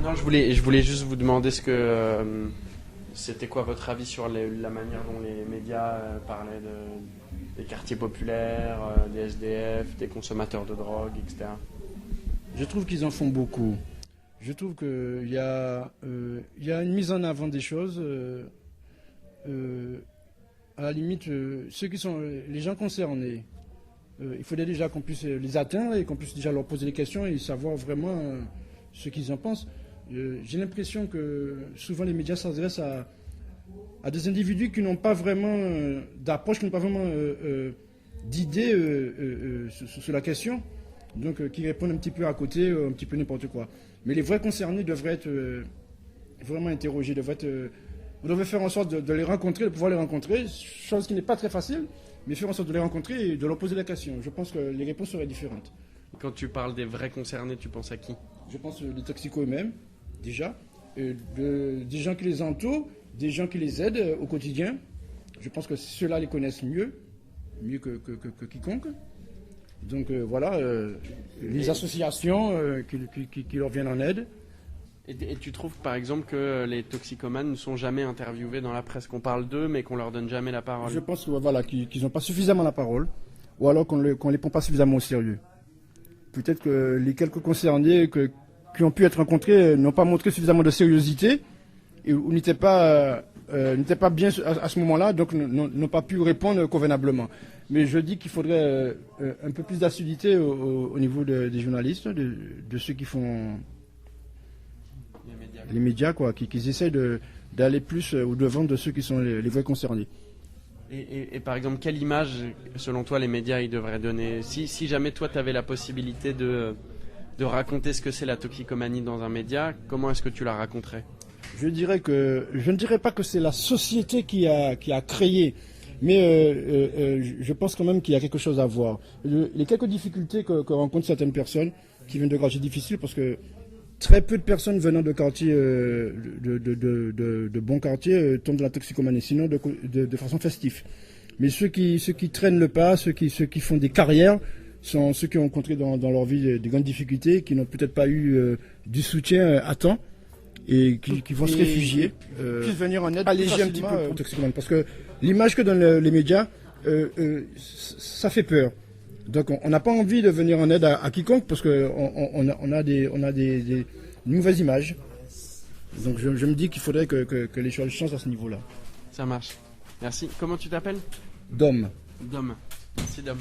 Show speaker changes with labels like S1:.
S1: Non, je voulais juste vous demander ce que c'était quoi votre avis sur la manière dont les médias parlaient des quartiers populaires, des SDF, des consommateurs de drogue, etc.
S2: Je trouve qu'ils en font beaucoup. Je trouve qu'il y a une mise en avant des choses. À la limite, ceux qui sont les gens concernés, il faudrait déjà qu'on puisse les atteindre et qu'on puisse déjà leur poser des questions et savoir vraiment ce qu'ils en pensent. J'ai l'impression que souvent les médias s'adressent à des individus qui n'ont pas vraiment d'approche, qui n'ont pas vraiment d'idées sur la question, donc qui répondent un petit peu à côté, un petit peu n'importe quoi. Mais les vrais concernés devraient être vraiment interrogés, vous devez faire en sorte de les rencontrer, de pouvoir les rencontrer, chose qui n'est pas très facile, mais faire en sorte de les rencontrer et de leur poser la question. Je pense que les réponses seraient différentes.
S1: Quand tu parles des vrais concernés, tu penses à qui?
S2: Je pense des toxicos eux-mêmes, déjà, des gens qui les entourent, des gens qui les aident au quotidien. Je pense que ceux-là les connaissent mieux que quiconque. Donc voilà, les associations qui leur viennent en aide.
S1: Et tu trouves par exemple que les toxicomanes ne sont jamais interviewés dans la presse, qu'on parle d'eux mais qu'on leur donne jamais la parole?
S2: Je pense voilà, qu'ils n'ont pas suffisamment la parole, ou alors qu'on ne les prend pas suffisamment au sérieux. Peut-être que les quelques concernés qui ont pu être rencontrés n'ont pas montré suffisamment de sérieuxité ou n'étaient pas bien à ce moment-là, donc n'ont pas pu répondre convenablement. Mais je dis qu'il faudrait un peu plus d'assiduité au niveau des journalistes, de ceux qui font les médias, quoi, qu'ils essaient d'aller plus au-devant de ceux qui sont les vrais concernés.
S1: Et par exemple, quelle image, selon toi, les médias ils devraient donner si jamais toi, tu avais la possibilité de raconter ce que c'est la toxicomanie dans un média, comment est-ce que tu la raconterais?
S2: Je ne dirais pas que c'est la société qui a créé, mais je pense quand même qu'il y a quelque chose à voir. Les quelques difficultés que rencontrent certaines personnes qui viennent de quartiers difficiles, parce que très peu de personnes venant de quartiers, de bons quartiers tombent dans la toxicomanie, sinon de façon festive. Mais ceux qui traînent le pas, ceux qui font des carrières, sont ceux qui ont rencontré dans leur vie des grandes difficultés, qui n'ont peut-être pas eu du soutien à temps et qui vont se réfugier,
S3: puissent venir en aide
S2: alléger un petit peu pour toxicomane. Parce que l'image que donnent les médias, ça fait peur. Donc on n'a pas envie de venir en aide à quiconque parce qu'on a des mauvaises images. Donc je me dis qu'il faudrait que les choses changent à ce niveau-là.
S1: Ça marche. Merci. Comment tu t'appelles?
S2: Dom.
S1: Dom. Merci Dom.